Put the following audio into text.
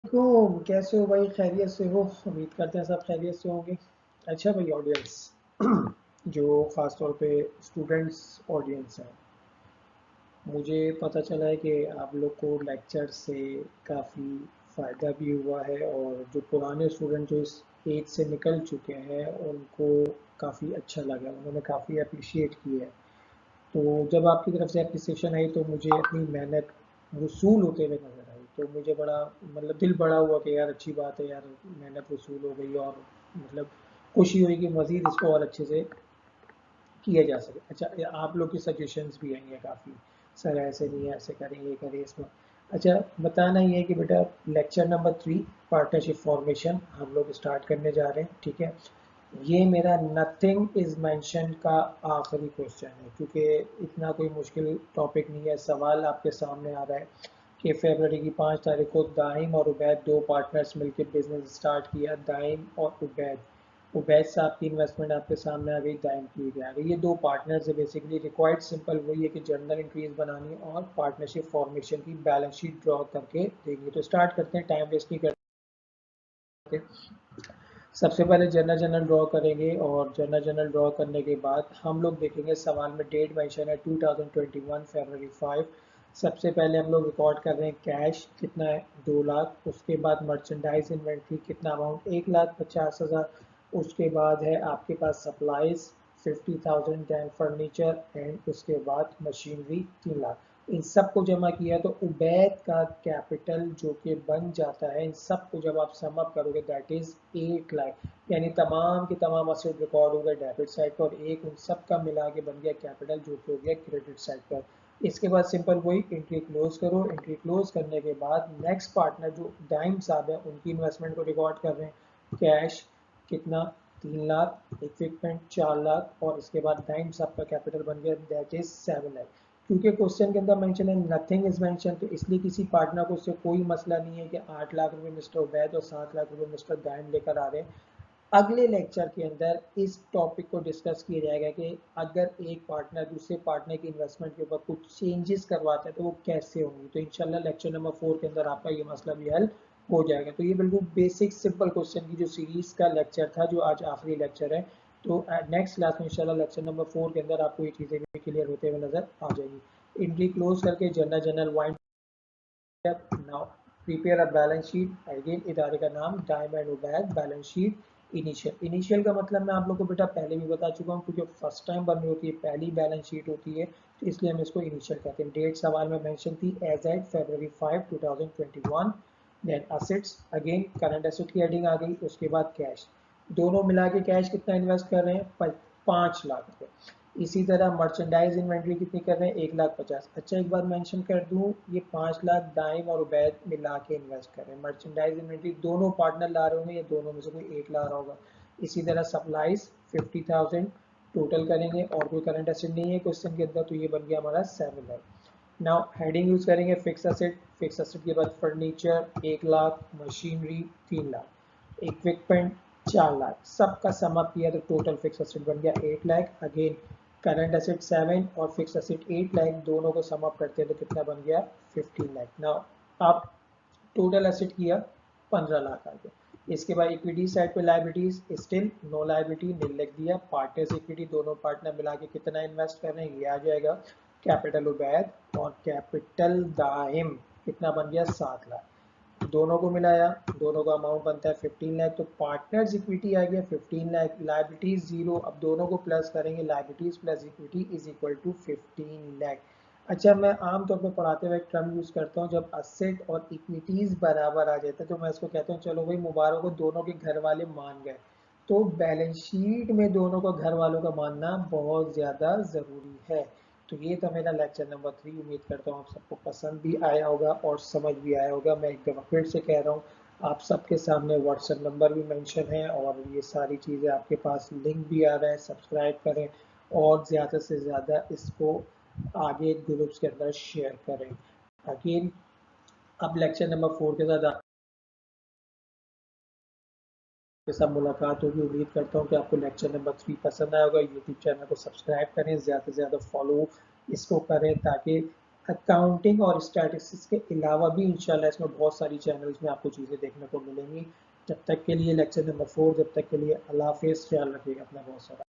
तो कैसे हो भाई? खैरियत से हो? उम्मीद करते हैं सब खैरियत से होंगे। अच्छा भाई, ऑडियंस जो ख़ास तौर पे स्टूडेंट्स ऑडियंस है, मुझे पता चला है कि आप लोग को लेक्चर से काफ़ी फ़ायदा भी हुआ है, और जो पुराने स्टूडेंट जो इस एज से निकल चुके हैं उनको काफ़ी अच्छा लगा, उन्होंने काफ़ी अप्रिशिएट किया है। तो जब आपकी तरफ से एप्रिसिएशन आई तो मुझे अपनी मेहनत वसूल होते हुए नज़र आई, तो मुझे बड़ा मतलब दिल बड़ा हुआ कि यार अच्छी बात है यार, मेहनत वसूल हो गई, और मतलब खुशी हुई कि मज़ीद इसको और अच्छे से किया जा सके। अच्छा, आप लोग की सजेशंस भी आई हैं काफ़ी, सर ऐसे नहीं है, ऐसे करें, ये करें इसमें। अच्छा, बताना ये है कि बेटा लेक्चर नंबर 3 पार्टनरशिप फॉर्मेशन हम लोग स्टार्ट करने जा रहे हैं, ठीक है। ये मेरा नथिंग इज मेंशन का आखिरी क्वेश्चन है, क्योंकि इतना कोई मुश्किल टॉपिक नहीं है। सवाल आपके सामने आ रहा है कि फरवरी की 5 तारीख को दाइम और उबैद दो पार्टनर्स मिलकर बिजनेस स्टार्ट किया। दाइम और उबैद, उबैद साहब की इन्वेस्टमेंट आपके सामने आ गई, दाइम की भी आ गई। ये दो पार्टनर्स है। बेसिकली रिक्वायर्ड सिंपल वही है कि जर्नल एंट्रीज बनानी है और पार्टनरशिप फॉर्मेशन की बैलेंस शीट ड्रॉ करके देंगे। तो स्टार्ट करते हैं, टाइम वेस्ट नहीं करते। सबसे पहले जनरल ड्रॉ करेंगे, और जनरल ड्रॉ करने के बाद हम लोग देखेंगे सवाल में डेट मेंशन है 2021 फरवरी 5। सबसे पहले हम लोग रिकॉर्ड कर रहे हैं कैश कितना है, 2 लाख। उसके बाद मर्चेंडाइज इन्वेंट्री कितना अमाउंट, 1,50,000। उसके बाद है आपके पास सप्लाईज 50,000, दैन फर्नीचर, एंड उसके बाद मशीनरी 3 लाख। इन सब को जमा किया तो उबैद का कैपिटल जो कि बन जाता है, इन सब को जब आप सम अप करोगे दैट इज 8 लाख। यानी तमाम के तमाम असेट रिकॉर्ड हो गए डेबिट साइड पर, और एक उन सब का मिला के बन गया कैपिटल जो कि हो गया क्रेडिट साइड पर। इसके बाद सिंपल वही एंट्री क्लोज करो। एंट्री क्लोज करने के बाद नेक्स्ट पार्टनर जो डाइम साहब है उनकी इन्वेस्टमेंट को रिकॉर्ड कर रहे हैं। कैश कितना, 3 लाख। इक्विपमेंट 4 लाख, और इसके बाद डाइम साहब का कैपिटल बन गया दैट इज 7 लाख। क्योंकि क्वेश्चन के अंदर मेंशन है नथिंग इज मेंशन, तो इसलिए किसी पार्टनर को उससे कोई मसला नहीं है कि 8 लाख रुपए मिस्टर उबैद और 7 लाख रुपए मिस्टर दायम लेकर आ रहे हैं। अगले लेक्चर के अंदर इस टॉपिक को डिस्कस किया जाएगा कि अगर एक पार्टनर दूसरे पार्टनर की इन्वेस्टमेंट के ऊपर कुछ चेंजेस करवाता है तो वो कैसे होंगी। तो इंशाल्लाह लेक्चर नंबर 4 के अंदर आपका ये मसला भी हल हो जाएगा। तो ये बिल्कुल बेसिक सिंपल क्वेश्चन की जो सीरीज का लेक्चर था, जो आज आखिरी लेक्चर है। तो नेक्स्ट क्लास में इंशाल्लाह लेक्चर नंबर 4 के अंदर आपको ये चीज़ें भी क्लियर होते हुए नजर आ जाएंगी। एंट्री क्लोज करके general wind now prepare a balance sheet. Again इदारे का नाम Dime and Ubaid balance sheet initial. Initial का मतलब मैं आप लोग को बेटा पहले भी बता चुका हूँ, क्योंकि फर्स्ट टाइम बननी होती है, पहली बैलेंस शीट होती है, तो इसलिए हम इसको इनिशियल कहते हैं। डेट सवाल में मेंशन थी as at February 5 2021। Then assets, again current asset की हेडिंग आ गई। उसके बाद कैश, दोनों मिला के कैश कितना इन्वेस्ट कर रहे हैं, 5 लाख रुपए। इसी तरह मर्चेंडाइज इन्वेंट्री कितनी कर रहे हैं, 1,50,000। अच्छा, एक बार मेंशन कर दूं, ये 5 लाख दाइम और उबैद मिला के इन्वेस्ट कर रहे हैं। मर्चेंडाइज इन्वेंट्री दोनों पार्टनर ला रहे होंगे या दोनों में से कोई एक ला रहा होगा। इसी तरह सप्लाईज 50,000 टोटल करेंगे, और कोई करंट एसेट नहीं है क्वेश्चन के अंदर, तो ये बन गया हमारा 7 लाख। नाउ हेडिंग यूज करेंगे फिक्स एसेट। फिक्स एसेट के बाद furniture 1 lakh, machinery 3 lakh, equipment 4 lakh. सबका सम अप किया तो टोटल फिक्स एसेट बन गया 8 लाख। अगेन करंट एसेट 7 और फिक्स एसेट 8 लाख, दोनों को सम अप करते हैं तो कितना बन गया, 15 लाख। नाउ आप टोटल एसेट किया 15 लाख आ गया। इसके बाद इक्विटी साइड पे लाइबिलिटीज स्टिल नो लाइबिलिटी, नील लिख दिया। पार्टनर्स इक्विटी दोनों पार्टनर मिला के कितना इन्वेस्ट कर रहे हैं, ये आ जाएगा। कैपिटल उबैद और कैपिटल दाहिम कितना बन गया, 7 लाख। दोनों को मिलाया, दोनों का अमाउंट बनता है 15 लाख। तो पार्टनर्स इक्विटी आ गया 15 लाख, लाइबिलिटीज जीरो। अब दोनों को प्लस करेंगे, liabilities plus equity is equal to 15 lakh. अच्छा, मैं आमतौर पर पढ़ाते हुए एक टर्म यूज़ करता हूँ, जब असेट और इक्विटीज़ बराबर आ जाते हैं तो मैं इसको कहता हूँ चलो भाई मुबारक हो, दोनों के घर वाले मान गए। तो बैलेंस शीट में दोनों का घर वालों का मानना बहुत ज़्यादा ज़रूरी है। तो ये था मेरा लेक्चर नंबर 3। उम्मीद करता हूँ आप सबको पसंद भी आया होगा और समझ भी आया होगा। मैं एक दफ़ा फिर से कह रहा हूँ, आप सबके सामने व्हाट्सएप नंबर भी मेंशन है, और ये सारी चीज़ें आपके पास लिंक भी आ रहा है। सब्सक्राइब करें और ज़्यादा से ज़्यादा इसको आगे ग्रुप्स के अंदर शेयर करें। अगेन अब लेक्चर नंबर 4 के साथ आपके साथ मुलाकात होगी। उम्मीद करता हूँ कि आपको लेक्चर नंबर 3 पसंद आया होगा। यूट्यूब चैनल को सब्सक्राइब करें, ज़्यादा से ज़्यादा फॉलो इसको करें, ताकि अकाउंटिंग और स्टैटिस्टिक्स के अलावा भी इंशाल्लाह इसमें बहुत सारी चैनल्स में आपको चीज़ें देखने को मिलेंगी। जब तक के लिए लेक्चर नंबर 4, जब तक के लिए अल्लाह हाफ़िज़, ख्याल रखिएगा अपना बहुत सारा।